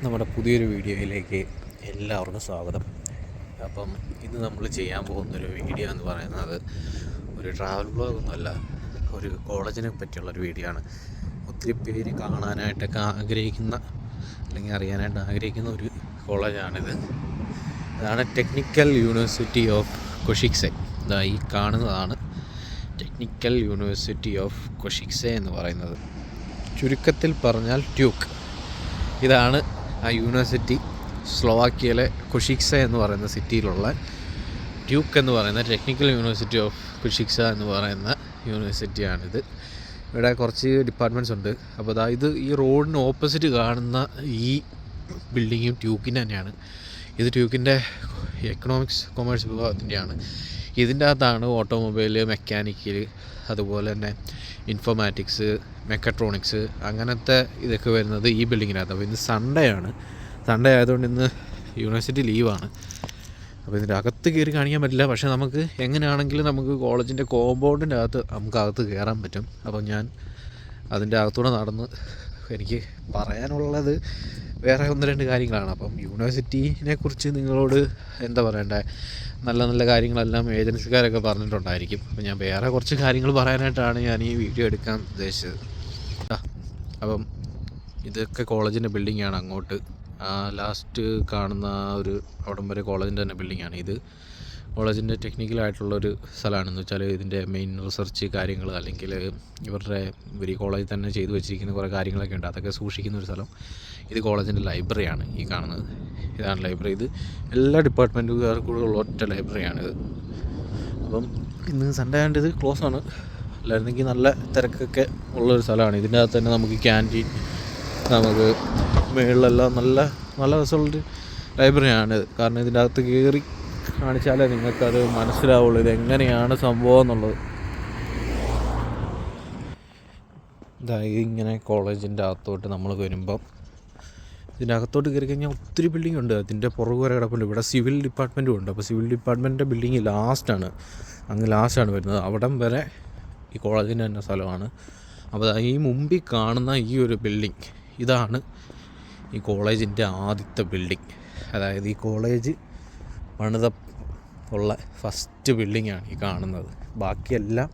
നമ്മുടെ പുതിയൊരു വീഡിയോയിലേക്ക് എല്ലാവർക്കും സ്വാഗതം. അപ്പം ഇന്ന് നമ്മൾ ചെയ്യാൻ പോകുന്നൊരു വീഡിയോ എന്ന് പറയുന്നത് ഒരു ട്രാവൽ വ്ളോഗൊന്നുമല്ല, ഒരു കോളേജിനെ പറ്റിയുള്ളൊരു വീഡിയോ ആണ്. ഒത്തിരി പേര് കാണാനായിട്ടൊക്കെ ആഗ്രഹിക്കുന്ന അല്ലെങ്കിൽ അറിയാനായിട്ട് ആഗ്രഹിക്കുന്ന ഒരു കോളേജാണിത്. അതാണ് ടെക്നിക്കൽ യൂണിവേഴ്സിറ്റി ഓഫ് കൊഷിക്സെ. ഈ കാണുന്നതാണ് ടെക്നിക്കൽ യൂണിവേഴ്സിറ്റി ഓഫ് കൊഷിക്സെ എന്ന് പറയുന്നത്. ചുരുക്കത്തിൽ പറഞ്ഞാൽ ട്യൂക്ക്. ഇതാണ് ആ യൂണിവേഴ്സിറ്റി. സ്ലോവാക്യയിലെ കൊഷിക്സ എന്ന് പറയുന്ന സിറ്റിയിലുള്ള ട്യൂക്ക് എന്ന് പറയുന്ന ടെക്നിക്കൽ യൂണിവേഴ്സിറ്റി ഓഫ് കൊഷിക്സ എന്ന് പറയുന്ന യൂണിവേഴ്സിറ്റിയാണിത്. ഇവിടെ കുറച്ച് ഡിപ്പാർട്ട്മെൻറ്റ്സ് ഉണ്ട്. അപ്പോൾ ഇത് ഈ റോഡിന് ഓപ്പോസിറ്റ് കാണുന്ന ഈ ബിൽഡിങ്ങും ട്യൂക്കിൻ്റെ തന്നെയാണ്. ഇത് ട്യൂക്കിൻ്റെ എക്കണോമിക്സ് കൊമേഴ്സ് വിഭാഗത്തിൻ്റെയാണ്. ഇതിൻ്റെ അകത്താണ് ഓട്ടോമൊബൈൽ, മെക്കാനിക്കൽ, അതുപോലെ തന്നെ ഇൻഫോമാറ്റിക്സ്, മെക്കട്രോണിക്സ് അങ്ങനത്തെ ഇതൊക്കെ വരുന്നത് ഈ ബിൽഡിങ്ങിനകത്ത്. അപ്പോൾ ഇന്ന് സൺഡേ ആയതുകൊണ്ട് ഇന്ന് യൂണിവേഴ്സിറ്റി ലീവാണ്. അപ്പോൾ ഇതിൻ്റെ അകത്ത് കയറി കാണിക്കാൻ പറ്റില്ല. പക്ഷേ നമുക്ക് എങ്ങനെയാണെങ്കിലും നമുക്ക് കോളേജിൻ്റെ കോമ്പൗണ്ടിൻ്റെ അകത്ത് നമുക്കകത്ത് കയറാൻ പറ്റും. അപ്പോൾ ഞാൻ അതിൻ്റെ അകത്തൂടെ നടന്ന് എനിക്ക് പറയാനുള്ളത് വേറെ ഒന്ന് രണ്ട് കാര്യങ്ങളാണ്. അപ്പം യൂണിവേഴ്സിറ്റിനെ കുറിച്ച് നിങ്ങളോട് എന്താ പറയണ്ടേ, നല്ല നല്ല കാര്യങ്ങളെല്ലാം ഏജൻസിക്കാരൊക്കെ പറഞ്ഞിട്ടുണ്ടായിരിക്കും. അപ്പം ഞാൻ വേറെ കുറച്ച് കാര്യങ്ങൾ പറയാനായിട്ടാണ് ഞാൻ ഈ വീഡിയോ എടുക്കാൻ ഉദ്ദേശിച്ചത്. അപ്പം ഇതൊക്കെ കോളേജിൻ്റെ ബിൽഡിങ്ങാണ്. അങ്ങോട്ട് ലാസ്റ്റ് കാണുന്ന ഒരു അവിടം വരെ കോളേജിൻ്റെ തന്നെ ബിൽഡിങ്ങാണ്. ഇത് കോളേജിൻ്റെ ടെക്നിക്കലായിട്ടുള്ളൊരു സ്ഥലമാണെന്ന് വെച്ചാൽ ഇതിൻ്റെ മെയിൻ റിസർച്ച് കാര്യങ്ങൾ അല്ലെങ്കിൽ ഇവർ ഈ കോളേജിൽ തന്നെ ചെയ്തു വെച്ചിരിക്കുന്ന കുറേ കാര്യങ്ങളൊക്കെ ഉണ്ട്. അതൊക്കെ സൂക്ഷിക്കുന്ന ഒരു സ്ഥലം. ഇത് കോളേജിൻ്റെ ലൈബ്രറിയാണ് ഈ കാണുന്നത്. ഇതാണ് ലൈബ്രറി. ഇത് എല്ലാ ഡിപ്പാർട്ട്മെൻറ്റുകാർക്കും ഉള്ള ഒറ്റ ലൈബ്രറിയാണിത്. അപ്പം ഇന്ന് സൺഡേ ആയതുകൊണ്ട് ഇത് ക്ലോസ് ആണ്. അല്ലായിരുന്നെങ്കിൽ നല്ല തിരക്കൊക്കെ ഉള്ളൊരു സ്ഥലമാണ്. ഇതിൻ്റെ അകത്ത് തന്നെ നമുക്ക് ക്യാൻറ്റീൻ, നമുക്ക് മുകളിലെല്ലാം നല്ല നല്ല രസമുള്ളൊരു ലൈബ്രറിയാണിത്. കാരണം ഇതിൻ്റെ അകത്ത് കയറി കാണിച്ചാലേ നിങ്ങൾക്കത് മനസ്സിലാവുള്ളൂ ഇതെങ്ങനെയാണ് സംഭവം എന്നുള്ളത്. ഇങ്ങനെ കോളേജിൻ്റെ അകത്തോട്ട് നമ്മൾ വരുമ്പം ഇതിൻ്റെ അകത്തോട്ട് കയറി കഴിഞ്ഞാൽ ഒത്തിരി ബിൽഡിംഗ് ഉണ്ട്. അതിൻ്റെ പുറകു വരെ കിടപ്പുണ്ട്. ഇവിടെ സിവിൽ ഡിപ്പാർട്ട്മെൻറ്റും ഉണ്ട്. അപ്പോൾ സിവിൽ ഡിപ്പാർട്ട്മെൻറ്റിൻ്റെ ബിൽഡിങ് ലാസ്റ്റാണ് വരുന്നത്. അവിടം വരെ ഈ കോളേജിൻ്റെ തന്നെ സ്ഥലമാണ്. അപ്പോൾ ഈ മുമ്പിൽ കാണുന്ന ഈ ഒരു ബിൽഡിങ്, ഇതാണ് ഈ കോളേജിൻ്റെ ആദ്യത്തെ ബിൽഡിങ്. അതായത് ഈ കോളേജ് ഉള്ള ഫസ്റ്റ് ബിൽഡിങ്ങാണ് ഈ കാണുന്നത്. ബാക്കിയെല്ലാം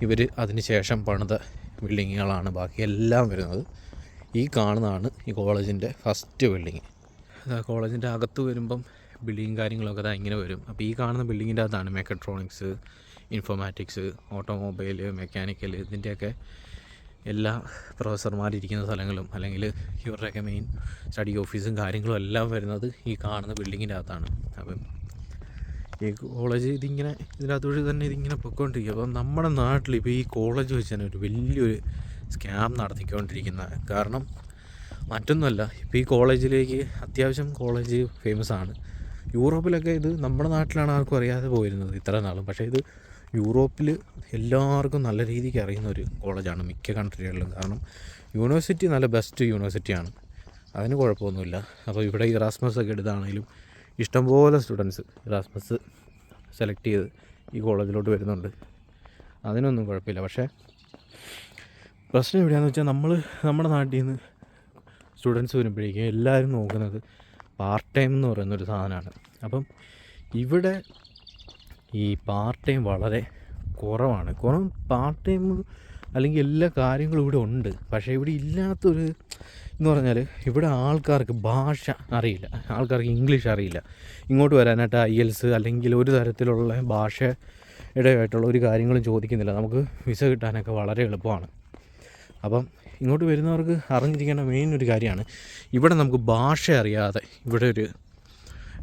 ഇവർ അതിന് ശേഷം പണിത ബിൽഡിങ്ങുകളാണ് ബാക്കിയെല്ലാം വരുന്നത്. ഈ കാണുന്നതാണ് ഈ കോളേജിൻ്റെ ഫസ്റ്റ് ബിൽഡിങ്. കോളേജിൻ്റെ അകത്ത് വരുമ്പം ബിൽഡിങ് കാര്യങ്ങളൊക്കെ ഇങ്ങനെ വരും. അപ്പോൾ ഈ കാണുന്ന ബിൽഡിങ്ങിൻ്റെ അകത്താണ് മെക്കട്രോണിക്സ്, ഇൻഫോമാറ്റിക്സ്, ഓട്ടോമൊബൈൽ, മെക്കാനിക്കൽ, ഇതിൻ്റെയൊക്കെ എല്ലാ പ്രൊഫസർമാരിരിക്കുന്ന സ്ഥലങ്ങളും അല്ലെങ്കിൽ ഇവരുടെയൊക്കെ മെയിൻ സ്റ്റഡി ഓഫീസും കാര്യങ്ങളും എല്ലാം വരുന്നത് ഈ കാണുന്ന ബിൽഡിങ്ങിൻ്റെ അകത്താണ്. അപ്പം ഈ കോളേജ് ഇതിനകത്തോട് തന്നെ ഇതിങ്ങനെ പൊയ്ക്കൊണ്ടിരിക്കുക. അപ്പം നമ്മുടെ നാട്ടിൽ ഇപ്പോൾ ഈ കോളേജ് വെച്ച് തന്നെ ഒരു വലിയൊരു സ്കാം നടത്തിക്കൊണ്ടിരിക്കുന്നത്. കാരണം മറ്റൊന്നുമല്ല, ഇപ്പോൾ ഈ കോളേജിലേക്ക് അത്യാവശ്യം കോളേജ് ഫേമസ് ആണ്. യൂറോപ്പിലൊക്കെ ഇത് നമ്മുടെ നാട്ടിലാണ് ആർക്കും അറിയാതെ പോയിരുന്നത് ഇത്ര നാളും. പക്ഷേ ഇത് യൂറോപ്പിൽ എല്ലാവർക്കും നല്ല രീതിക്ക് അറിയുന്ന ഒരു കോളേജാണ് മിക്ക കൺട്രികളിലും. കാരണം യൂണിവേഴ്സിറ്റി നല്ല ബെസ്റ്റ് യൂണിവേഴ്സിറ്റിയാണ്, അതിന് കുഴപ്പമൊന്നുമില്ല. അപ്പോൾ ഇവിടെ ഇറാസ്മസ് ഒക്കെ എടുത്താണെങ്കിലും ഇഷ്ടംപോലെ സ്റ്റുഡൻസ് ഇറാസ്മസ് സെലക്ട് ചെയ്ത് ഈ കോളേജിലോട്ട് വരുന്നുണ്ട്. അതിനൊന്നും കുഴപ്പമില്ല. പക്ഷേ പ്രശ്നം എവിടെയാണെന്ന് വെച്ചാൽ നമ്മുടെ നാട്ടിൽ നിന്ന് സ്റ്റുഡൻസ് വരുമ്പോഴേക്കും എല്ലാവരും നോക്കുന്നത് പാർട്ട് ടൈം എന്ന് പറയുന്നൊരു സാധനമാണ്. അപ്പം ഇവിടെ ഈ പാർട്ട് ടൈം വളരെ കുറവാണ്. പാർട്ട് ടൈം അല്ലെങ്കിൽ എല്ലാ കാര്യങ്ങളും ഇവിടെ ഉണ്ട്. പക്ഷേ ഇവിടെ ഇല്ലാത്തൊരു എന്ന് പറഞ്ഞാൽ ഇവിടെ ആൾക്കാർക്ക് ഭാഷ അറിയില്ല, ആൾക്കാർക്ക് ഇംഗ്ലീഷ് അറിയില്ല. ഇങ്ങോട്ട് വരാനായിട്ട് IELTS അല്ലെങ്കിൽ ഒരു തരത്തിലുള്ള ഭാഷയുടേതായിട്ടുള്ള ഒരു കാര്യങ്ങളും ചോദിക്കുന്നില്ല. നമുക്ക് വിസ കിട്ടാനൊക്കെ വളരെ എളുപ്പമാണ്. അപ്പം ഇങ്ങോട്ട് വരുന്നവർക്ക് അറിഞ്ഞിരിക്കേണ്ട മെയിൻ ഒരു കാര്യമാണ്, ഇവിടെ നമുക്ക് ഭാഷ അറിയാതെ ഇവിടെ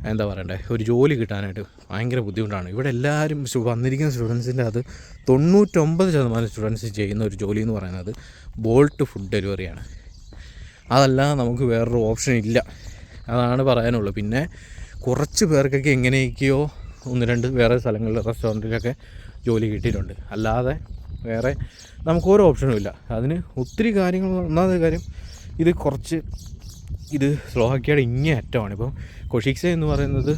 എന്താ പറയണ്ടേ, ഒരു ജോലി കിട്ടാനായിട്ട് ഭയങ്കര ബുദ്ധിമുട്ടാണ്. ഇവിടെ എല്ലാവരും വന്നിരിക്കുന്ന സ്റ്റുഡൻസിൻ്റെ അത് 99% സ്റ്റുഡൻസ് ചെയ്യുന്ന ഒരു ജോലി എന്ന് പറയുന്നത് ബോൾട്ട് ഫുഡ് ഡെലിവറിയാണ്. അതല്ല നമുക്ക് വേറൊരു ഓപ്ഷൻ ഇല്ല, അതാണ് പറയാനുള്ളൂ. പിന്നെ കുറച്ച് പേർക്കൊക്കെ എങ്ങനെയൊക്കെയോ ഒന്ന് രണ്ട് വേറെ സ്ഥലങ്ങളിൽ റെസ്റ്റോറൻറ്റിലൊക്കെ ജോലി കിട്ടിയിട്ടുണ്ട്. അല്ലാതെ വേറെ നമുക്ക് ഓരോ ഓപ്ഷനും ഇല്ല. അതിന് ഒത്തിരി കാര്യങ്ങൾ. ഒന്നാമത്തെ കാര്യം ഇത് സ്ലോവാക്യയുടെ ഇങ്ങേ അറ്റമാണ്. ഇപ്പം കൊഷിക്സെ എന്ന് പറയുന്നത്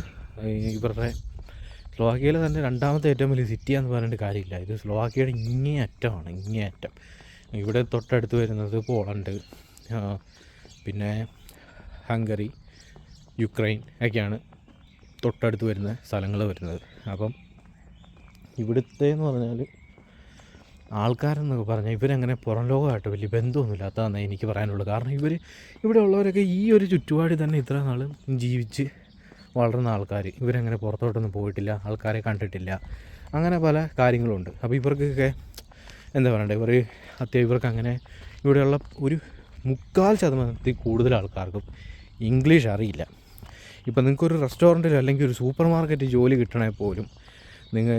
ഇവരുടെ സ്ലോവാക്യയിലെ തന്നെ രണ്ടാമത്തെ ഏറ്റവും വലിയ സിറ്റിയാണെന്ന് പറഞ്ഞിട്ട് കാര്യമില്ല. ഇത് സ്ലോവാക്യയുടെ ഇങ്ങേ അറ്റം. ഇവിടെ തൊട്ടടുത്ത് വരുന്നത് പോളണ്ട്, പിന്നെ ഹംഗറി, യുക്രൈൻ ഒക്കെയാണ് തൊട്ടടുത്ത് വരുന്ന സ്ഥലങ്ങൾ വരുന്നത്. അപ്പം ഇവിടുത്തെ എന്ന് പറഞ്ഞാൽ ആൾക്കാരെന്നൊക്കെ പറഞ്ഞാൽ ഇവരങ്ങനെ പുറം ലോകമായിട്ട് വലിയ ബന്ധമൊന്നുമില്ലാത്തതാണ് എനിക്ക് പറയാനുള്ളൂ. കാരണം ഇവിടെ ഉള്ളവരൊക്കെ ഈ ഒരു ചുറ്റുപാടിൽ തന്നെ ഇത്ര നാളും ജീവിച്ച് വളർന്ന ആൾക്കാർ. ഇവരങ്ങനെ പുറത്തോട്ടൊന്നും പോയിട്ടില്ല, ആൾക്കാരെ കണ്ടിട്ടില്ല, അങ്ങനെ പല കാര്യങ്ങളുണ്ട്. അപ്പോൾ ഇവർക്കൊക്കെ എന്താ പറയണ്ടേ, ഇവർക്കങ്ങനെ ഇവിടെയുള്ള ഒരു 3/4% കൂടുതൽ ആൾക്കാർക്കും ഇംഗ്ലീഷ് അറിയില്ല. ഇപ്പം നിങ്ങൾക്കൊരു റെസ്റ്റോറൻറ്റിൽ അല്ലെങ്കിൽ ഒരു സൂപ്പർ മാർക്കറ്റിൽ ജോലി കിട്ടണേ പോലും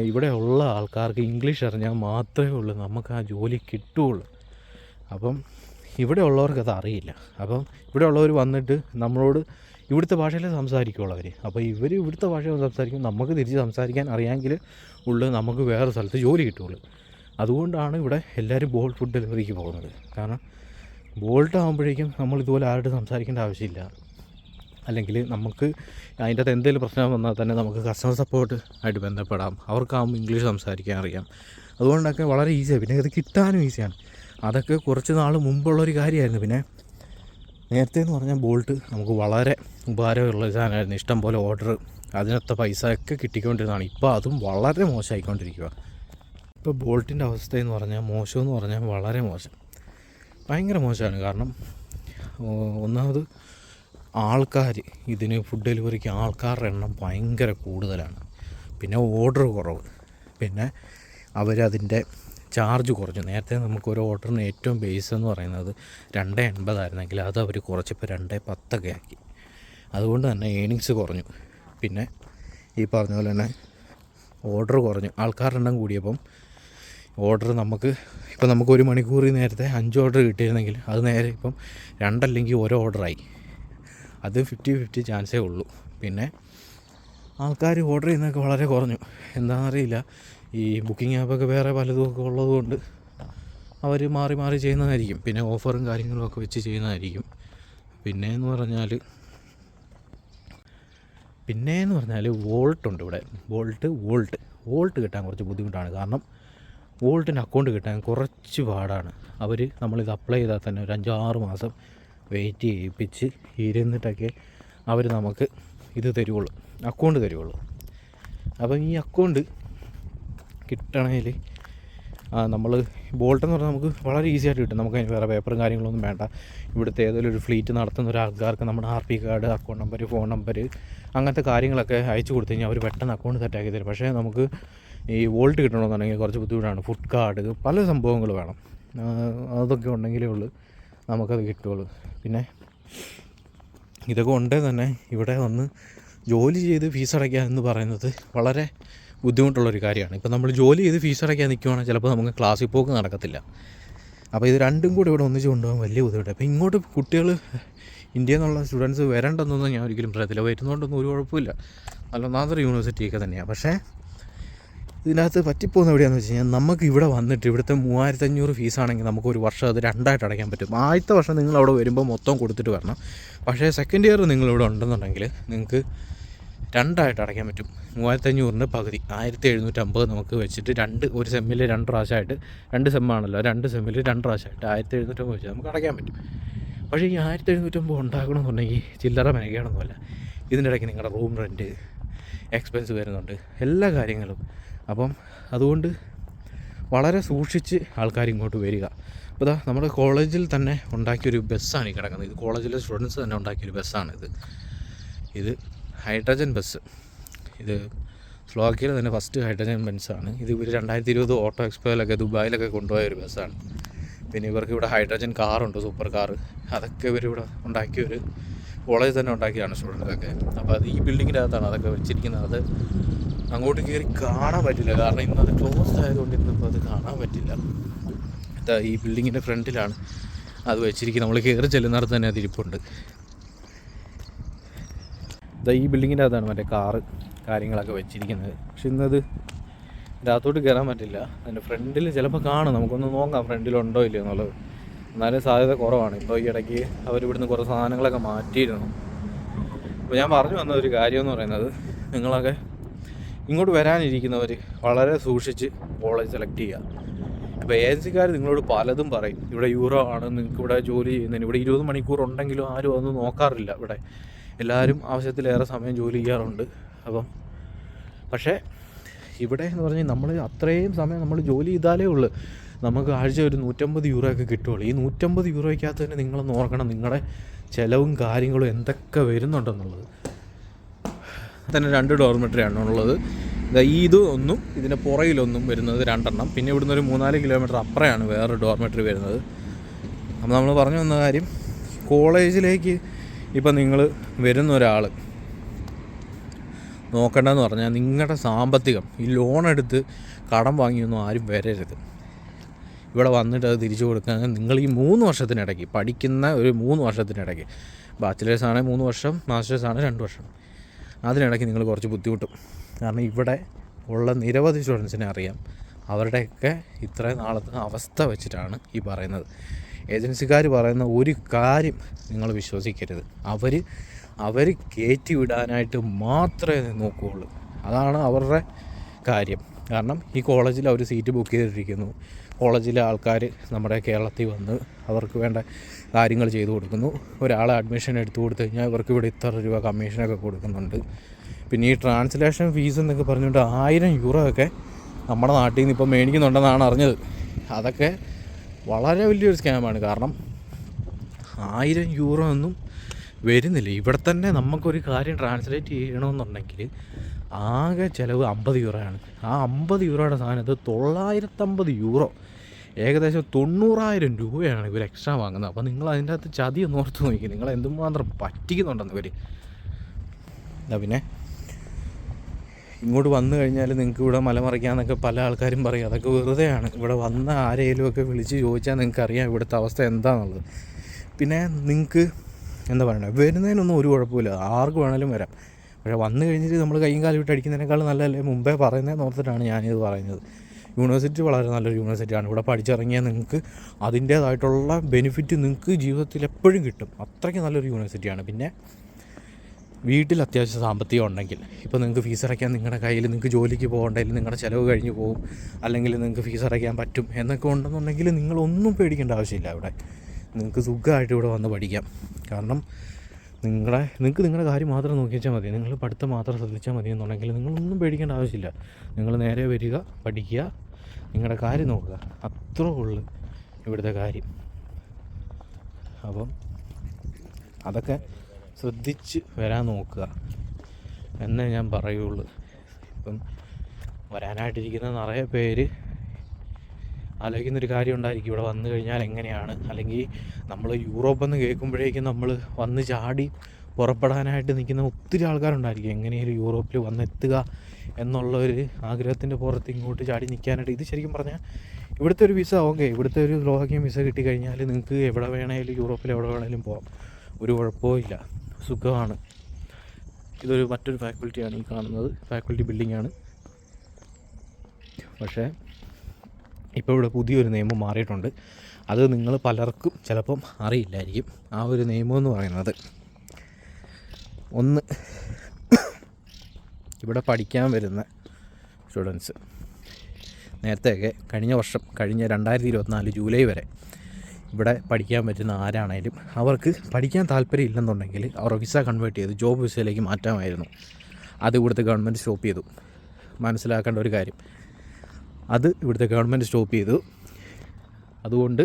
ഇവിടെ ഉള്ള ആൾക്കാർക്ക് ഇംഗ്ലീഷ് അറിഞ്ഞാൽ മാത്രമേ ഉള്ളൂ നമുക്ക് ആ ജോലി കിട്ടുകയുള്ളൂ. അപ്പം ഇവിടെ ഉള്ളവർക്ക് അത് അറിയില്ല. അപ്പം ഇവിടെ ഉള്ളവർ വന്നിട്ട് നമ്മളോട് ഇവിടുത്തെ ഭാഷയിലേ സംസാരിക്കുകയുള്ളൂ അവർ. അപ്പോൾ ഇവിടുത്തെ ഭാഷ സംസാരിക്കും, നമുക്ക് തിരിച്ച് സംസാരിക്കാൻ അറിയാമെങ്കിൽ നമുക്ക് വേറെ സ്ഥലത്ത് ജോലി കിട്ടുകയുള്ളൂ. അതുകൊണ്ടാണ് ഇവിടെ എല്ലാവരും ബോൾട്ട് ഫുഡ് ഡെലിവറിക്ക് പോകുന്നത്. കാരണം ബോൾട്ട് ആകുമ്പോഴേക്കും നമ്മളിതുപോലെ ആരോട് സംസാരിക്കേണ്ട ആവശ്യമില്ല. അല്ലെങ്കിൽ നമുക്ക് അതിൻ്റെ അകത്ത് എന്തെങ്കിലും പ്രശ്നം വന്നാൽ തന്നെ നമുക്ക് കസ്റ്റമർ സപ്പോർട്ട് ആയിട്ട് ബന്ധപ്പെടാം. അവർക്കാകുമ്പോൾ ഇംഗ്ലീഷ് സംസാരിക്കാൻ അറിയാം. അതുകൊണ്ടൊക്കെ വളരെ ഈസിയാണ്. പിന്നെ ഇത് കിട്ടാനും ഈസിയാണ്. അതൊക്കെ കുറച്ച് നാൾ മുമ്പുള്ളൊരു കാര്യമായിരുന്നു. പിന്നെ നേരത്തെ എന്ന് പറഞ്ഞാൽ ബോൾട്ട് നമുക്ക് വളരെ ഉപകാരമുള്ള സാധനമായിരുന്നു. ഇഷ്ടം പോലെ ഓർഡർ, അതിനൊത്ത പൈസ ഒക്കെ കിട്ടിക്കൊണ്ടിരുന്നതാണ്. ഇപ്പോൾ അതും വളരെ മോശമായിക്കൊണ്ടിരിക്കുക. ഇപ്പോൾ ബോൾട്ടിൻ്റെ അവസ്ഥയെന്ന് പറഞ്ഞാൽ മോശമെന്ന് പറഞ്ഞാൽ വളരെ മോശം, ഭയങ്കര മോശമാണ്. കാരണം ഒന്നാമത് ആൾക്കാർ ഇതിന് ഫുഡ് ഡെലിവറിക്ക് ആൾക്കാരുടെ എണ്ണം ഭയങ്കര കൂടുതലാണ്. പിന്നെ ഓർഡർ കുറവ്. പിന്നെ അവരതിൻ്റെ ചാർജ് കുറഞ്ഞു. നേരത്തെ നമുക്കൊരു ഓർഡറിന് ഏറ്റവും ബേസ് എന്ന് പറയുന്നത് 2.80 ആയിരുന്നെങ്കിൽ അത് അവർ കുറച്ചിപ്പോൾ 2.10 ആക്കി. അതുകൊണ്ട് തന്നെ ഏണിങ്സ് കുറഞ്ഞു. പിന്നെ ഈ പറഞ്ഞ പോലെ തന്നെ ഓർഡർ കുറഞ്ഞു. ആൾക്കാരുടെ എണ്ണം കൂടിയപ്പം ഓർഡർ നമുക്ക് 1 മണിക്കൂറിൽ നേരത്തെ 5 ഓർഡർ കിട്ടിയിരുന്നെങ്കിൽ അത് നേരെ ഇപ്പം 2 അല്ലെങ്കിൽ 1 ഓർഡറായി. അത് 50-50 ചാൻസേ ഉള്ളൂ. പിന്നെ ആൾക്കാർ ഓർഡർ ചെയ്യുന്നതൊക്കെ വളരെ കുറഞ്ഞു. എന്താണെന്നറിയില്ല, ഈ ബുക്കിംഗ് ആപ്പൊക്കെ വേറെ പലതുമൊക്കെ ഉള്ളതുകൊണ്ട് അവർ മാറി മാറി ചെയ്യുന്നതായിരിക്കും. പിന്നെ ഓഫറും കാര്യങ്ങളുമൊക്കെ വെച്ച് ചെയ്യുന്നതായിരിക്കും. പിന്നെയെന്ന് പറഞ്ഞാൽ വോൾട്ടുണ്ട് ഇവിടെ. വോൾട്ട് കിട്ടാൻ കുറച്ച് ബുദ്ധിമുട്ടാണ്. കാരണം വോൾട്ടിൻ്റെ അക്കൗണ്ട് കിട്ടാൻ കുറച്ച് പാടാണ്. നമ്മളിത് അപ്ലൈ ചെയ്താൽ തന്നെ ഒരു 5-6 മാസം വെയിറ്റ് ചെയ്യിപ്പിച്ച് ഇരുന്നിട്ടൊക്കെ അവർ നമുക്ക് ഇത് തരുള്ളൂ, അക്കൗണ്ട് തരുള്ളൂ. അപ്പം ഈ അക്കൗണ്ട് കിട്ടണമെങ്കിൽ നമ്മൾ ബോൾട്ടെന്ന് പറഞ്ഞാൽ നമുക്ക് വളരെ ഈസി ആയിട്ട് കിട്ടും. നമുക്ക് അതിന് വേറെ പേപ്പറും കാര്യങ്ങളൊന്നും വേണ്ട. ഇവിടുത്തെ ഏതെങ്കിലും ഒരു ഫ്ലീറ്റ് നടത്തുന്ന ഒരാൾക്കാർക്ക് നമ്മുടെ RP card, account number, phone number, അങ്ങനത്തെ കാര്യങ്ങളൊക്കെ അയച്ചു കൊടുത്തു കഴിഞ്ഞാൽ അവർ പെട്ടെന്ന് അക്കൗണ്ട് സെറ്റാക്കി തരും. പക്ഷേ നമുക്ക് ഈ വോൾട്ട് കിട്ടണമെന്നുണ്ടെങ്കിൽ കുറച്ച് ബുദ്ധിമുട്ടാണ്. ഫുഡ് കാർഡ്, പല സംഭവങ്ങൾ വേണം. അതൊക്കെ ഉണ്ടെങ്കിലേ ഉള്ളൂ നമുക്കത് കിട്ടുകയുള്ളൂ. പിന്നെ ഇതൊക്കെ ഉണ്ടേ തന്നെ ഇവിടെ വന്ന് ജോലി ചെയ്ത് ഫീസ് അടയ്ക്കുക എന്ന് പറയുന്നത് വളരെ ബുദ്ധിമുട്ടുള്ളൊരു കാര്യമാണ്. ഇപ്പോൾ നമ്മൾ ജോലി ചെയ്ത് ഫീസ് അടയ്ക്കാൻ നിൽക്കുവാണെങ്കിൽ ചിലപ്പോൾ നമുക്ക് ക്ലാസ്സിൽ പോക്ക് നടക്കത്തില്ല. അപ്പോൾ ഇത് രണ്ടും കൂടി ഇവിടെ ഒന്നിച്ച് കൊണ്ടുപോകാൻ വലിയ ബുദ്ധിമുട്ടാണ്. അപ്പോൾ ഇങ്ങോട്ട് കുട്ടികൾ, ഇന്ത്യയിൽ നിന്നുള്ള സ്റ്റുഡൻസ് വരണ്ടെന്നൊന്നും ഞാൻ ഒരിക്കലും പറയത്തില്ല. വരുന്നതുകൊണ്ടൊന്നും ഒരു കുഴപ്പമില്ല, നല്ല നാദർ യൂണിവേഴ്സിറ്റിയൊക്കെ തന്നെയാണ്. പക്ഷേ ഇതിനകത്ത് പറ്റിപ്പോകുന്ന എവിടെയാണെന്ന് വെച്ച് കഴിഞ്ഞാൽ നമുക്ക് ഇവിടെ വന്നിട്ട് ഇവിടുത്തെ 3500 ഫീസാണെങ്കിൽ നമുക്ക് ഒരു വർഷം അത് 2 ആയിട്ട് അടയ്ക്കാൻ പറ്റും. ആദ്യത്തെ വർഷം നിങ്ങൾ അവിടെ വരുമ്പോൾ മൊത്തം കൊടുത്തിട്ട് വരണം. പക്ഷേ സെക്കൻഡ് ഇയർ നിങ്ങളിവിടെ ഉണ്ടെന്നുണ്ടെങ്കിൽ നിങ്ങൾക്ക് 2 ആയിട്ട് അടയ്ക്കാൻ പറ്റും. 3500-ൻ്റെ പകുതി 1750 നമുക്ക് വെച്ചിട്ട് ഒരു സെമ്മിൽ 2 പ്രാവശ്യമായിട്ട്, 2 സെമ്മാണല്ലോ, 2 സെമ്മിൽ 2 പ്രാവശ്യമായിട്ട് 1750 വെച്ച് നമുക്ക് അടയ്ക്കാൻ പറ്റും. പക്ഷേ ഈ 1750 ഉണ്ടാക്കണമെന്നുണ്ടെങ്കിൽ ചില്ലറ മെനക്കേടൊന്നുമല്ല. ഇതിൻ്റെ ഇടയ്ക്ക് നിങ്ങളുടെ റൂം റെൻറ്റ് എക്സ്പെൻസ് വരുന്നുണ്ട്, എല്ലാ കാര്യങ്ങളും. അപ്പം അതുകൊണ്ട് വളരെ സൂക്ഷിച്ച് ആൾക്കാർ ഇങ്ങോട്ട് വരിക. അപ്പോൾ ഇതാ നമ്മുടെ കോളേജിൽ തന്നെ ഉണ്ടാക്കിയൊരു ബസ്സാണ് ഈ കിടക്കുന്നത്. ഇത് കോളേജിലെ സ്റ്റുഡൻസ് തന്നെ ഉണ്ടാക്കിയൊരു ബസ്സാണിത്. ഇത് ഹൈഡ്രജൻ ബസ്. ഇത് സ്ലോവാക്യയിലെ തന്നെ ഫസ്റ്റ് ഹൈഡ്രജൻ ബസ്സാണ്. ഇത് ഇവർ 2020 ഓട്ടോ എക്സ്പോയിലൊക്കെ ദുബായിലൊക്കെ കൊണ്ടുപോയ ഒരു ബസ്സാണ്. പിന്നെ ഇവർക്ക് ഇവിടെ ഹൈഡ്രജൻ കാറുണ്ട്, സൂപ്പർ കാറ്. അതൊക്കെ ഇവരിവിടെ ഉണ്ടാക്കിയൊരു കോളേജ് തന്നെ ഉണ്ടാക്കിയാണ് സ്റ്റുഡൻസൊക്കെ. അപ്പോൾ അത് ഈ ബിൽഡിങ്ങിൻ്റെ അകത്താണ് അതൊക്കെ വെച്ചിരിക്കുന്നത്. അത് അങ്ങോട്ട് കയറി കാണാൻ പറ്റില്ല, കാരണം ഇന്നത് ക്ലോസ്ഡ് ആയതുകൊണ്ട് ഇന്നിപ്പോൾ അത് കാണാൻ പറ്റില്ല. ഈ ബിൽഡിങ്ങിൻ്റെ ഫ്രണ്ടിലാണ് അത് വെച്ചിരിക്കുന്നത്. നമ്മൾ കയറി ചെല്ലുന്നിടത്ത് തന്നെ അത് ഇരിപ്പുണ്ട്. ഈ ബിൽഡിങ്ങിൻ്റെ അകത്താണ് മറ്റേ കാറ് കാര്യങ്ങളൊക്കെ വെച്ചിരിക്കുന്നത്. പക്ഷെ ഇന്നത് ഇതിനകത്തോട്ട് കയറാൻ പറ്റില്ല. അതിൻ്റെ ഫ്രണ്ടിൽ ചിലപ്പോൾ കാണും, നമുക്കൊന്ന് നോക്കാം ഫ്രണ്ടിലുണ്ടോ ഇല്ലയോ എന്നുള്ളത്. എന്നാലും സാധ്യത കുറവാണ്. ഇപ്പോൾ ഈ ഇടയ്ക്ക് അവരിവിടുന്ന് കുറേ സാധനങ്ങളൊക്കെ മാറ്റിയിരുന്നു. അപ്പോൾ ഞാൻ പറഞ്ഞു വന്ന ഒരു കാര്യം എന്ന് പറയുന്നത്, നിങ്ങളൊക്കെ ഇങ്ങോട്ട് വരാനിരിക്കുന്നവർ വളരെ സൂക്ഷിച്ച് കോളേജ് സെലക്ട് ചെയ്യുക. ഇപ്പോൾ ഏജൻസിക്കാർ നിങ്ങളോട് പലതും പറയും, ഇവിടെ യൂറോ ആണ് നിങ്ങൾക്ക് ഇവിടെ ജോലി ചെയ്യുന്നതിന്. ഇവിടെ 20 മണിക്കൂർ ഉണ്ടെങ്കിലും ആരും അതൊന്നും നോക്കാറില്ല. ഇവിടെ എല്ലാവരും ആവശ്യത്തിലേറെ സമയം ജോലി ചെയ്യാറുണ്ട്. അപ്പം പക്ഷേ ഇവിടെ എന്ന് പറഞ്ഞാൽ നമ്മൾ അത്രയും സമയം നമ്മൾ ജോലി ചെയ്താലേ ഉള്ളൂ നമുക്ക് ആഴ്ച ഒരു 150 യൂറോ ഒക്കെ കിട്ടുള്ളൂ. ഈ 150 യൂറോയ്ക്കകത്ത് തന്നെ നിങ്ങളൊന്ന് ഓർക്കണം നിങ്ങളുടെ ചിലവും കാര്യങ്ങളും എന്തൊക്കെ വരുന്നുണ്ടെന്നുള്ളത്. തന്നെ 2 ഡോർമെട്രിയാണ് ഉള്ളത്. ഇത് ഒന്നും ഇതിൻ്റെ പുറയിലൊന്നും വരുന്നത് 2 എണ്ണം. പിന്നെ ഇവിടുന്ന് ഒരു 3-4 കിലോമീറ്റർ അപ്പുറമാണ് വേറെ ഡോർമെട്രി വരുന്നത്. അപ്പോൾ നമ്മൾ പറഞ്ഞു വന്ന കാര്യം, കോളേജിലേക്ക് ഇപ്പം നിങ്ങൾ വരുന്ന ഒരാൾ നോക്കേണ്ടതെന്ന് പറഞ്ഞാൽ നിങ്ങളുടെ സാമ്പത്തികം, ഈ ലോൺ എടുത്ത് കടം വാങ്ങിയൊന്നും ആരും വരരുത്. ഇവിടെ വന്നിട്ട് അത് തിരിച്ചു കൊടുക്കാൻ നിങ്ങൾ ഈ 3 വർഷത്തിനിടയ്ക്ക് പഠിക്കുന്ന ഒരു 3 വർഷത്തിനിടയ്ക്ക്, ബാച്ചിലേഴ്സ് ആണെങ്കിൽ 3 വർഷം, മാസ്റ്റേഴ്സ് ആണെങ്കിൽ 2 വർഷം, അതിനിടയ്ക്ക് നിങ്ങൾ കുറച്ച് ബുദ്ധിമുട്ടും. കാരണം ഇവിടെ ഉള്ള നിരവധി സ്റ്റുഡൻസിനെ അറിയാം. അവരുടെയൊക്കെ ഇത്രയും നാളത്തെ അവസ്ഥ വെച്ചിട്ടാണ് ഈ പറയുന്നത്. ഏജൻസിക്കാർ പറയുന്ന ഒരു കാര്യം നിങ്ങൾ വിശ്വസിക്കരുത്. അവർ കയറ്റി വിടാനായിട്ട് മാത്രമേ നോക്കുകയുള്ളൂ. അതാണ് അവരുടെ കാര്യം. കാരണം ഈ കോളേജിൽ അവർ സീറ്റ് ബുക്ക് ചെയ്തിട്ടിരിക്കുന്നു. കോളേജിലെ ആൾക്കാർ നമ്മുടെ കേരളത്തിൽ വന്ന് അവർക്ക് വേണ്ട കാര്യങ്ങൾ ചെയ്തു കൊടുക്കുന്നു. ഒരാളെ അഡ്മിഷൻ എടുത്തു കൊടുത്തു കഴിഞ്ഞാൽ ഇവർക്ക് ഇവിടെ ഇത്ര രൂപ കമ്മീഷനൊക്കെ കൊടുക്കുന്നുണ്ട്. പിന്നെ ഈ ട്രാൻസ്ലേഷൻ ഫീസ് എന്നൊക്കെ പറഞ്ഞുകൊണ്ട് 1000 യൂറോ ഒക്കെ നമ്മുടെ നാട്ടിൽ നിന്ന് ഇപ്പോൾ മേടിക്കുന്നുണ്ടെന്നാണ് അറിഞ്ഞത്. അതൊക്കെ വളരെ വലിയൊരു സ്കാമാണ്. കാരണം 1000 യൂറോ ഒന്നും വരുന്നില്ല. ഇവിടെ തന്നെ നമുക്കൊരു കാര്യം ട്രാൻസ്ലേറ്റ് ചെയ്യണമെന്നുണ്ടെങ്കിൽ ആകെ ചിലവ് 50 യൂറോയാണ്. ആ 50 യൂറോയുടെ സാധനത്ത് 950 യൂറോ, ഏകദേശം 90,000 രൂപയാണ് ഇവർ എക്സ്ട്രാ വാങ്ങുന്നത്. അപ്പോൾ നിങ്ങൾ അതിൻ്റെ അകത്ത് ചതി ഒന്ന് ഓർത്ത് നോക്കി, നിങ്ങൾ എന്തുമാത്രം പറ്റിക്കുന്നുണ്ടെന്ന് ഇവർ. പിന്നെ ഇങ്ങോട്ട് വന്നു കഴിഞ്ഞാൽ നിങ്ങൾക്ക് ഇവിടെ മലമറിക്കാമെന്നൊക്കെ പല ആൾക്കാരും പറയും. അതൊക്കെ വെറുതെയാണ്. ഇവിടെ വന്ന ആരെങ്കിലുമൊക്കെ വിളിച്ച് ചോദിച്ചാൽ നിങ്ങൾക്ക് അറിയാം ഇവിടുത്തെ അവസ്ഥ എന്താണെന്നുള്ളത്. പിന്നെ നിങ്ങൾക്ക് എന്താ പറയണത്, വരുന്നതിനൊന്നും ഒരു കുഴപ്പമില്ല, ആർക്ക് വേണമെങ്കിലും വരാം. പക്ഷേ വന്നു കഴിഞ്ഞിട്ട് നമ്മൾ കൈയും കാലും വിട്ട് അടിക്കുന്നതിനേക്കാൾ നല്ലതല്ലേ മുമ്പേ പറയുന്നതെന്ന് ഓർത്തിട്ടാണ് ഞാനിത് പറയുന്നത്. യൂണിവേഴ്സിറ്റി വളരെ നല്ലൊരു യൂണിവേഴ്സിറ്റിയാണ്. ഇവിടെ പഠിച്ചിറങ്ങിയാൽ നിങ്ങൾക്ക് അതിൻ്റേതായിട്ടുള്ള ബെനിഫിറ്റ് നിങ്ങൾക്ക് ജീവിതത്തിൽ എപ്പോഴും കിട്ടും. അത്രയ്ക്ക് നല്ലൊരു യൂണിവേഴ്സിറ്റിയാണ്. പിന്നെ വീട്ടിൽ അത്യാവശ്യം സാമ്പത്തികം ഉണ്ടെങ്കിൽ, ഇപ്പോൾ നിങ്ങൾക്ക് ഫീസ് അടയ്ക്കാൻ നിങ്ങളുടെ കയ്യിൽ, നിങ്ങൾക്ക് ജോലിക്ക് പോകണ്ടെങ്കിൽ നിങ്ങളുടെ ചിലവ് കഴിഞ്ഞ് പോകും, അല്ലെങ്കിൽ നിങ്ങൾക്ക് ഫീസ് അടയ്ക്കാൻ പറ്റും എന്നൊക്കെ ഉണ്ടെന്നുണ്ടെങ്കിൽ നിങ്ങളൊന്നും പേടിക്കേണ്ട ആവശ്യമില്ല. ഇവിടെ നിങ്ങൾക്ക് സുഖമായിട്ട് ഇവിടെ വന്ന് പഠിക്കാം. കാരണം നിങ്ങൾക്ക് നിങ്ങളുടെ കാര്യം മാത്രം നോക്കിയാൽ മതി, നിങ്ങൾ പഠിത്തം മാത്രം ശ്രദ്ധിച്ചാൽ മതി എന്നുണ്ടെങ്കിൽ നിങ്ങളൊന്നും പേടിക്കേണ്ട ആവശ്യമില്ല. നിങ്ങൾ നേരെ വരിക, പഠിക്കുക, നിങ്ങളുടെ കാര്യം നോക്കുക, അത്രേ ഉള്ളൂ ഇവിടുത്തെ കാര്യം. അപ്പം അതൊക്കെ ശ്രദ്ധിച്ച് വരാൻ നോക്കുക എന്നേ ഞാൻ പറയുള്ളൂ. ഇപ്പം വരാനായിട്ടിരിക്കുന്ന നിറയെ പേര് ആലോചിക്കുന്നൊരു കാര്യം ഉണ്ടായിരിക്കും, ഇവിടെ വന്നു കഴിഞ്ഞാൽ എങ്ങനെയാണ്, അല്ലെങ്കിൽ നമ്മൾ യൂറോപ്പെന്ന് കേൾക്കുമ്പോഴേക്കും നമ്മൾ വന്ന് ചാടി പുറപ്പെടാനായിട്ട് നിൽക്കുന്ന ഒത്തിരി ആൾക്കാരുണ്ടായിരിക്കും. എങ്ങനെയും യൂറോപ്പിൽ വന്നെത്തുക എന്നുള്ളൊരു ആഗ്രഹത്തിൻ്റെ പുറത്ത് ഇങ്ങോട്ട് ചാടി നിൽക്കാനായിട്ട്. ഇത് ശരിക്കും പറഞ്ഞാൽ ഇവിടുത്തെ ഒരു വിസ ഓക്കെ, ഇവിടുത്തെ ഒരു സ്ലോവാക്യൻ വിസ കിട്ടിക്കഴിഞ്ഞാൽ നിങ്ങൾക്ക് എവിടെ വേണമെങ്കിലും യൂറോപ്പിൽ എവിടെ വേണമെങ്കിലും പോകാം, ഒരു കുഴപ്പവും ഇല്ല, സുഖമാണ്. ഇതൊരു മറ്റൊരു ഫാക്കൽറ്റിയാണ് ഈ കാണുന്നത്, ഫാക്കൽറ്റി ബിൽഡിങ്ങാണ്. പക്ഷേ ഇപ്പോൾ ഇവിടെ പുതിയൊരു നിയമം മാറിയിട്ടുണ്ട്. അത് നിങ്ങൾ പലർക്കും ചിലപ്പം അറിയില്ലായിരിക്കും. ആ ഒരു നിയമം എന്ന് പറയുന്നത്, ഒന്ന്, ഇവിടെ പഠിക്കാൻ വരുന്ന സ്റ്റുഡൻസ് നേരത്തെയൊക്കെ കഴിഞ്ഞ 2024 ജൂലൈ വരെ ഇവിടെ പഠിക്കാൻ പറ്റുന്ന ആരാണേലും അവർക്ക് പഠിക്കാൻ താല്പര്യം ഇല്ലെന്നുണ്ടെങ്കിൽ അവർ വിസ കൺവേർട്ട് ചെയ്ത് ജോബ് വിസയിലേക്ക് മാറ്റാമായിരുന്നു. അത് ഇവിടുത്തെ ഗവൺമെൻറ് സ്റ്റോപ്പ് ചെയ്തു. മനസ്സിലാക്കേണ്ട ഒരു കാര്യം, അത് ഇവിടുത്തെ ഗവൺമെൻറ് സ്റ്റോപ്പ് ചെയ്തു. അതുകൊണ്ട്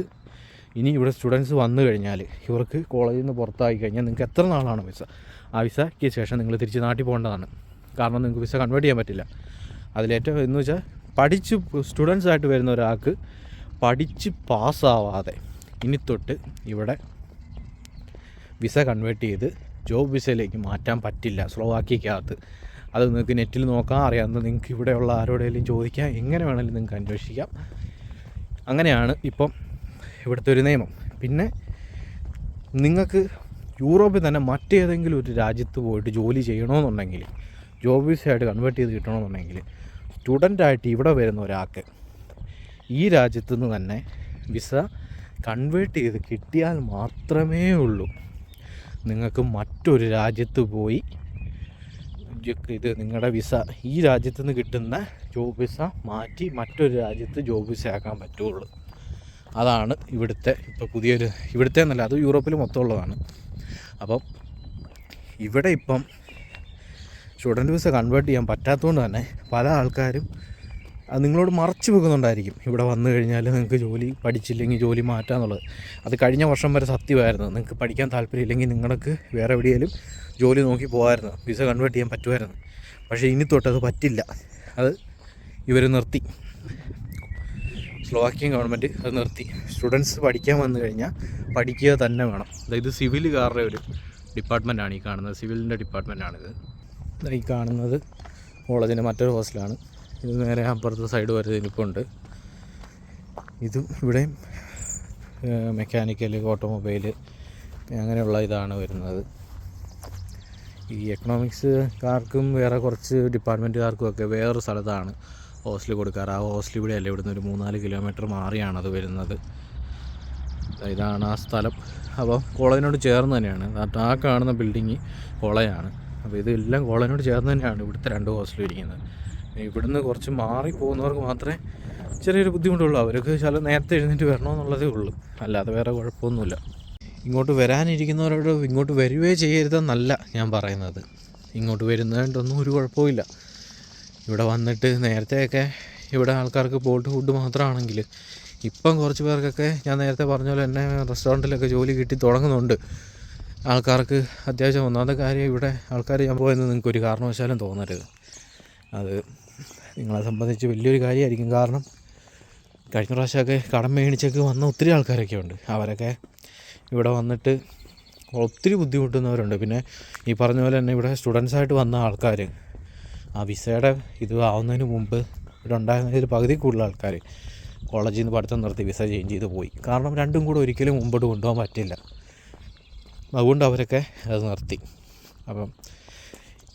ഇനി ഇവിടെ സ്റ്റുഡൻസ് വന്നു കഴിഞ്ഞാൽ ഇവർക്ക് കോളേജിൽ നിന്ന് പുറത്തായി കഴിഞ്ഞാൽ നിങ്ങൾക്ക് എത്ര നാളാണ് വിസ, ആ വിസയ്ക്ക് ശേഷം നിങ്ങൾ തിരിച്ച് നാട്ടിൽ പോകേണ്ടതാണ്. കാരണം നിങ്ങൾക്ക് വിസ കൺവേർട്ട് ചെയ്യാൻ പറ്റില്ല. അതിലേറ്റവും എന്ന് വെച്ചാൽ പഠിച്ച് സ്റ്റുഡൻസായിട്ട് വരുന്ന ഒരാൾക്ക് പഠിച്ച് പാസ്സാവാതെ ഇനി തൊട്ട് ഇവിടെ വിസ കൺവേർട്ട് ചെയ്ത് ജോബ് വിസയിലേക്ക് മാറ്റാൻ പറ്റില്ല സ്ലോവാക്യക്കകത്ത്. അത് നിങ്ങൾക്ക് നെറ്റിൽ നോക്കാൻ അറിയാവുന്ന, നിങ്ങൾക്ക് ഇവിടെയുള്ള ആരോടെങ്കിലും ചോദിക്കാം, എങ്ങനെ വേണമെങ്കിലും നിങ്ങൾക്ക് അന്വേഷിക്കാം. അങ്ങനെയാണ് ഇപ്പം ഇവിടുത്തെ ഒരു നിയമം. പിന്നെ നിങ്ങൾക്ക് യൂറോപ്പിൽ തന്നെ മറ്റേതെങ്കിലും ഒരു രാജ്യത്ത് പോയിട്ട് ജോലി ചെയ്യണമെന്നുണ്ടെങ്കിൽ, ജോബ് വിസയായിട്ട് കൺവേർട്ട് ചെയ്ത് കിട്ടണമെന്നുണ്ടെങ്കിൽ, സ്റ്റുഡൻ്റായിട്ട് ഇവിടെ വരുന്ന ഒരാൾക്ക് ഈ രാജ്യത്തു നിന്ന് തന്നെ വിസ കൺവേർട്ട് ചെയ്ത് കിട്ടിയാൽ മാത്രമേ ഉള്ളൂ നിങ്ങൾക്ക് മറ്റൊരു രാജ്യത്ത് പോയി ഇത് നിങ്ങളുടെ വിസ ഈ രാജ്യത്ത് നിന്ന് കിട്ടുന്ന ജോബ് വിസ മാറ്റി മറ്റൊരു രാജ്യത്ത് ജോബ് വിസ ആക്കാൻ പറ്റുള്ളൂ. അതാണ് ഇവിടുത്തെ ഇപ്പോൾ പുതിയൊരു, ഇവിടുത്തെ എന്നല്ല, അത് യൂറോപ്പിൽ മൊത്തം ഉള്ളതാണ്. അപ്പം ഇവിടെ ഇപ്പം സ്റ്റുഡൻറ്റ് വിസ കൺവേർട്ട് ചെയ്യാൻ പറ്റാത്തതുകൊണ്ട് തന്നെ പല ആൾക്കാരും അത് നിങ്ങളോട് മറച്ചു വെക്കുന്നുണ്ടായിരിക്കും. ഇവിടെ വന്നു കഴിഞ്ഞാൽ നിങ്ങൾക്ക് ജോലി പഠിച്ചില്ലെങ്കിൽ ജോലി മാറ്റാമെന്നുള്ളത്. അത് കഴിഞ്ഞ വർഷം വരെ സത്യമായിരുന്നു. നിങ്ങൾക്ക് പഠിക്കാൻ താല്പര്യമില്ലെങ്കിൽ നിങ്ങൾക്ക് വേറെ എവിടെയെങ്കിലും ജോലി നോക്കി പോകാമായിരുന്നു, വിസ കൺവേർട്ട് ചെയ്യാൻ പറ്റുമായിരുന്നു. പക്ഷേ ഇനി തൊട്ടത് പറ്റില്ല. അത് ഇവർ നിർത്തി. സ്ലോവാക്യൻ ഗവൺമെൻറ് അത് നിർത്തി. സ്റ്റുഡൻസ് പഠിക്കാൻ വന്നു കഴിഞ്ഞാൽ പഠിക്കുക തന്നെ വേണം. അതായത് സിവിലുകാരുടെ ഒരു ഡിപ്പാർട്ട്മെൻറ്റാണ് ഈ കാണുന്നത്, സിവിലിൻ്റെ ഡിപ്പാർട്ട്മെൻറ്റാണിത്. ഈ കാണുന്നത് കോളേജിൻ്റെ മറ്റൊരു ഹോസ്റ്റലാണ്. ഇത് നേരെ അപ്പുറത്തെ സൈഡ് വരെ ഇപ്പോൾ ഉണ്ട്. ഇതും ഇവിടെയും മെക്കാനിക്കൽ, ഓട്ടോമൊബൈൽ അങ്ങനെയുള്ള ഇതാണ് വരുന്നത്. ഈ എക്കണോമിക്സുകാർക്കും വേറെ കുറച്ച് ഡിപ്പാർട്ട്മെൻറ്റുകാർക്കും ഒക്കെ വേറൊരു സ്ഥലത്താണ് ഹോസ്റ്റൽ കൊടുക്കാറ്. ആ ഹോസ്റ്റൽ ഇവിടെയല്ല, ഇവിടുന്ന് ഒരു 3-4 കിലോമീറ്റർ മാറിയാണത് വരുന്നത്. ഇതാണ് ആ സ്ഥലം. അപ്പോൾ കോളേജിനോട് ചേർന്ന് തന്നെയാണ്. ആ കാണുന്ന ബിൽഡിങ് കോളേജാണ്. അപ്പോൾ ഇതെല്ലാം കോളേജിനോട് ചേർന്ന് തന്നെയാണ് ഇവിടുത്തെ 2 ഹോസ്റ്റലും ഇരിക്കുന്നത്. ഇവിടുന്ന് കുറച്ച് മാറി പോകുന്നവർക്ക് മാത്രമേ ചെറിയൊരു ബുദ്ധിമുട്ടുള്ളൂ. അവർക്ക് ചില നേരത്തെ എഴുന്നേറ്റ് വരണമെന്നുള്ളതേ ഉള്ളൂ, അല്ലാതെ വേറെ കുഴപ്പമൊന്നുമില്ല. ഇങ്ങോട്ട് വരാനിരിക്കുന്നവരോട് ഇങ്ങോട്ട് വരികയേ ചെയ്യരുതെന്നല്ല ഞാൻ പറയുന്നത്. ഇങ്ങോട്ട് വരുന്നതുകൊണ്ടൊന്നും ഒരു കുഴപ്പമില്ല. ഇവിടെ വന്നിട്ട് നേരത്തെയൊക്കെ ഇവിടെ ആൾക്കാർക്ക് ബോട്ട് ഫുഡ് മാത്രമാണെങ്കിൽ ഇപ്പം കുറച്ച് പേർക്കൊക്കെ ഞാൻ നേരത്തെ പറഞ്ഞ പോലെ തന്നെ റെസ്റ്റോറൻറ്റിലൊക്കെ ജോലി കിട്ടി തുടങ്ങുന്നുണ്ട് ആൾക്കാർക്ക്. അത്യാവശ്യം ഒന്നാമത്തെ കാര്യം ഇവിടെ ആൾക്കാർ ഞാൻ പോയെന്ന് നിങ്ങൾക്ക് ഒരു കാരണവശാലും തോന്നരുത്. അത് നിങ്ങളെ സംബന്ധിച്ച് വലിയൊരു കാര്യമായിരിക്കും. കാരണം കഴിഞ്ഞ പ്രാവശ്യമൊക്കെ കടം മേടിച്ചൊക്കെ വന്ന ഒത്തിരി ആൾക്കാരൊക്കെ ഉണ്ട്. അവരൊക്കെ ഇവിടെ വന്നിട്ട് ഒത്തിരി ബുദ്ധിമുട്ടുന്നവരുണ്ട്. പിന്നെ ഈ പറഞ്ഞ പോലെ തന്നെ ഇവിടെ സ്റ്റുഡൻസായിട്ട് വന്ന ആൾക്കാർ ആ വിസയുടെ ഇത് ആവുന്നതിന് മുമ്പ് ഇവിടെ ഉണ്ടായിരുന്നതിൽ പകുതി കൂടുതൽ ആൾക്കാർ കോളേജിൽ നിന്ന് പഠിത്തം നിർത്തി വിസ ചേഞ്ച് ചെയ്ത് പോയി. കാരണം രണ്ടും കൂടെ ഒരിക്കലും മുമ്പോട്ട് കൊണ്ടുപോകാൻ പറ്റില്ല. അതുകൊണ്ട് അവരൊക്കെ അത് നിർത്തി. അപ്പം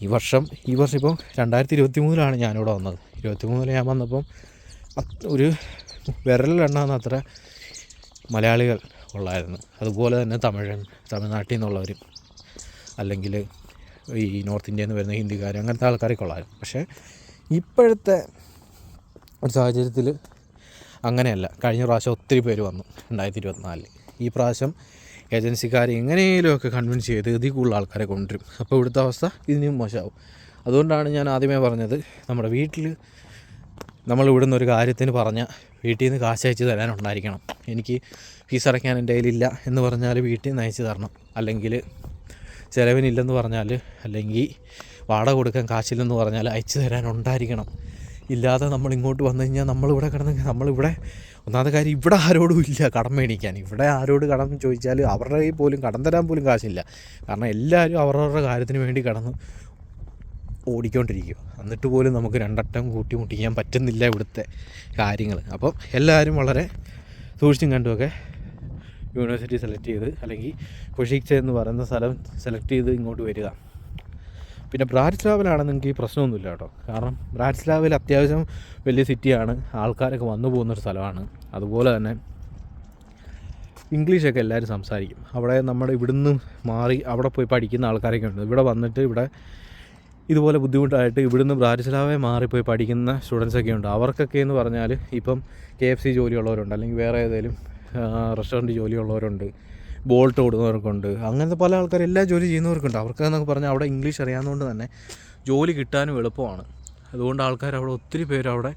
ഈ വർഷം ഇപ്പം 2023 ഞാനിവിടെ വന്നത്. 23 ഞാൻ വന്നപ്പം ഒരു വിരലിലെണ്ണാവുന്ന അത്ര മലയാളികൾ ഉള്ളായിരുന്നു. അതുപോലെ തന്നെ തമിഴ്നാട്ടിൽ നിന്നുള്ളവരും അല്ലെങ്കിൽ ഈ നോർത്ത് ഇന്ത്യയിൽ നിന്ന് വരുന്ന ഹിന്ദിക്കാർ, അങ്ങനത്തെ ആൾക്കാരൊക്കെ ഉള്ളായിരുന്നു. പക്ഷേ ഇപ്പോഴത്തെ ഒരു സാഹചര്യത്തിൽ അങ്ങനെയല്ല. കഴിഞ്ഞ പ്രാവശ്യം ഒത്തിരി പേര് വന്നു 2024. ഈ പ്രാവശ്യം ഏജൻസിക്കാർ എങ്ങനെയെങ്കിലുമൊക്കെ കൺവിൻസ് ചെയ്ത് ഇതിൽ കൂടുതൽ ആൾക്കാരെ കൊണ്ടുവരും. അപ്പോൾ ഇവിടുത്തെ അവസ്ഥ ഇതിനും മോശമാവും. അതുകൊണ്ടാണ് ഞാൻ ആദ്യമേ പറഞ്ഞത്, നമ്മുടെ വീട്ടിൽ നമ്മൾ ഇവിടുന്ന് ഒരു കാര്യത്തിന് പറഞ്ഞാൽ വീട്ടിൽ നിന്ന് കാശ് അയച്ച് തരാനുണ്ടായിരിക്കണം. എനിക്ക് ഫീസ് അടയ്ക്കാൻ എൻ്റെ കയ്യിലില്ല എന്ന് പറഞ്ഞാൽ വീട്ടിൽ നിന്ന് അയച്ച് തരണം. അല്ലെങ്കിൽ ചിലവിനില്ലെന്ന് പറഞ്ഞാൽ, അല്ലെങ്കിൽ വാടക കൊടുക്കാൻ കാശില്ലെന്ന് പറഞ്ഞാൽ അയച്ചു തരാനുണ്ടായിരിക്കണം. ഇല്ലാതെ നമ്മൾ ഇങ്ങോട്ട് വന്നു കഴിഞ്ഞാൽ നമ്മളിവിടെ ഒന്നാമത്തെ കാര്യം ഇവിടെ ആരോടും ഇല്ല കടം മേടിക്കാൻ. ഇവിടെ ആരോട് കടം ചോദിച്ചാൽ അവരുടെ കയ്യിൽ പോലും കടം തരാൻ പോലും കാശില്ല. കാരണം എല്ലാവരും അവരവരുടെ കാര്യത്തിന് വേണ്ടി കടന്ന് ഓടിക്കൊണ്ടിരിക്കുക. എന്നിട്ട് പോലും നമുക്ക് രണ്ടട്ടം കൂട്ടി മുട്ടിക്കാൻ പറ്റുന്നില്ല ഇവിടുത്തെ കാര്യങ്ങൾ. അപ്പം എല്ലാവരും വളരെ സൂക്ഷിച്ചും കണ്ടുമൊക്കെ യൂണിവേഴ്സിറ്റി സെലക്ട് ചെയ്ത്, അല്ലെങ്കിൽ കൊഷിക്സ എന്ന് പറയുന്ന സ്ഥലം സെലക്ട് ചെയ്ത് ഇങ്ങോട്ട് വരിക. പിന്നെ ബ്രാറ്റിസ്ലാവിലാണ് നിങ്ങൾക്ക് ഈ പ്രശ്നമൊന്നുമില്ല കേട്ടോ. കാരണം ബ്രാറ്റിസ്ലാവിൽ അത്യാവശ്യം വലിയ സിറ്റിയാണ്, ആൾക്കാരൊക്കെ വന്നു പോകുന്നൊരു സ്ഥലമാണ്. അതുപോലെ തന്നെ ഇംഗ്ലീഷൊക്കെ എല്ലാവരും സംസാരിക്കും. അവിടെ നമ്മുടെ ഇവിടുന്ന് മാറി അവിടെ പോയി പഠിക്കുന്ന ആൾക്കാരൊക്കെ ഉണ്ട്. ഇവിടെ വന്നിട്ട് ഇവിടെ ഇതുപോലെ ബുദ്ധിമുട്ടായിട്ട് ഇവിടുന്ന് ബ്രാറ്റിസ്ലാവെ മാറിപ്പോയി പഠിക്കുന്ന സ്റ്റുഡൻസൊക്കെ ഉണ്ട്. അവർക്കൊക്കെ എന്ന് പറഞ്ഞാൽ ഇപ്പം KFC ജോലിയുള്ളവരുണ്ട്, അല്ലെങ്കിൽ വേറെ ഏതെങ്കിലും റെസ്റ്റോറൻറ്റ് ജോലിയുള്ളവരുണ്ട്, ബോൾട്ട് ഓടുന്നവർക്കുണ്ട്, അങ്ങനത്തെ പല ആൾക്കാർ എല്ലാ ജോലി ചെയ്യുന്നവർക്കുണ്ട്. അവർക്കെന്നൊക്കെ പറഞ്ഞാൽ അവിടെ ഇംഗ്ലീഷ് അറിയാവുന്നതുകൊണ്ട് തന്നെ ജോലി കിട്ടാനും എളുപ്പമാണ്. അതുകൊണ്ട് ആൾക്കാർ അവിടെ ഒത്തിരി പേര് അവിടെ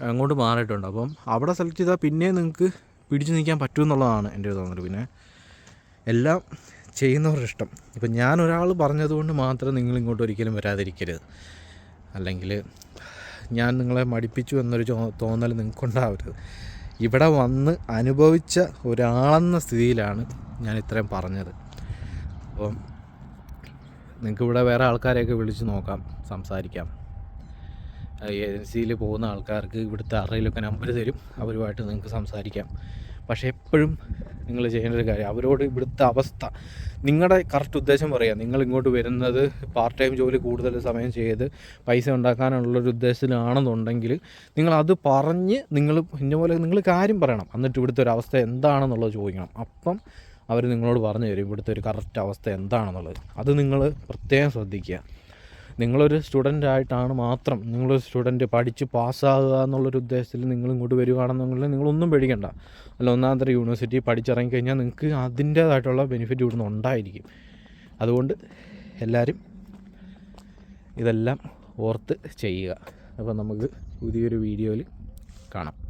അങ്ങോട്ട് മാറിയിട്ടുണ്ട്. അപ്പം അവിടെ സെലക്ട് ചെയ്താൽ പിന്നെ നിങ്ങൾക്ക് പിടിച്ചു നിൽക്കാൻ പറ്റുമെന്നുള്ളതാണ് എൻ്റെ ഒരു തോന്നൽ. പിന്നെ എല്ലാം ചെയ്യുന്നവരുടെ ഇഷ്ടം. ഇപ്പം ഞാൻ ഒരാൾ പറഞ്ഞതുകൊണ്ട് മാത്രം നിങ്ങൾ ഇങ്ങോട്ട് ഒരിക്കലും വരാതിരിക്കരുത്. അല്ലെങ്കിൽ ഞാൻ നിങ്ങളെ മടിപ്പിച്ചു എന്നൊരു തോന്നൽ നിങ്ങൾക്കുണ്ടാവരുത്. ഇവിടെ വന്ന് അനുഭവിച്ച ഒരാളെന്ന സ്ഥിതിയിലാണ് ഞാൻ ഇത്രയും പറഞ്ഞത്. അപ്പം നിങ്ങൾക്കിവിടെ വേറെ ആൾക്കാരെയൊക്കെ വിളിച്ച് നോക്കാം, സംസാരിക്കാം. ഏജൻസിയിൽ പോകുന്ന ആൾക്കാർക്ക് ഇവിടുത്തെ ആരുടെയൊക്കെ നമ്പർ തരും, അവരുമായിട്ട് നിങ്ങൾക്ക് സംസാരിക്കാം. പക്ഷേ എപ്പോഴും നിങ്ങൾ ചെയ്യേണ്ട ഒരു കാര്യം, അവരോട് ഇവിടുത്തെ അവസ്ഥ, നിങ്ങളുടെ കറക്റ്റ് ഉദ്ദേശം പറയാം. നിങ്ങൾ ഇങ്ങോട്ട് വരുന്നത് പാർട്ട് ടൈം ജോലി കൂടുതൽ സമയം ചെയ്ത് പൈസ ഉണ്ടാക്കാനുള്ളൊരു ഉദ്ദേശത്തിലാണെന്നുണ്ടെങ്കിൽ നിങ്ങളത് പറഞ്ഞ് ഇന്നപോലെ നിങ്ങൾ കാര്യം പറയണം. എന്നിട്ട് ഇവിടുത്തെ ഒരു അവസ്ഥ എന്താണെന്നുള്ളത് ചോദിക്കണം. അപ്പം അവർ നിങ്ങളോട് പറഞ്ഞു തരും ഇവിടുത്തെ ഒരു കറക്റ്റ് അവസ്ഥ എന്താണെന്നുള്ളത്. അത് നിങ്ങൾ പ്രത്യേകം ശ്രദ്ധിക്കുക. നിങ്ങളൊരു സ്റ്റുഡൻ്റായിട്ടാണ് മാത്രം, നിങ്ങളൊരു സ്റ്റുഡൻറ്റ് പഠിച്ച് പാസ്സാകുക എന്നുള്ളൊരു ഉദ്ദേശത്തിൽ നിങ്ങളിങ്ങോട്ട് വരികയാണെന്നുണ്ടെങ്കിൽ നിങ്ങളൊന്നും പേടിക്കണ്ട. അല്ല, ഒന്നാന്തര യൂണിവേഴ്സിറ്റി പഠിച്ചിറങ്ങിക്കഴിഞ്ഞാൽ നിങ്ങൾക്ക് അതിൻ്റേതായിട്ടുള്ള ബെനിഫിറ്റ് ഇവിടുന്ന് ഉണ്ടായിരിക്കും. അതുകൊണ്ട് എല്ലാവരും ഇതെല്ലാം ഓർത്ത് ചെയ്യുക. അപ്പോൾ നമുക്ക് പുതിയൊരു വീഡിയോയിൽ കാണാം.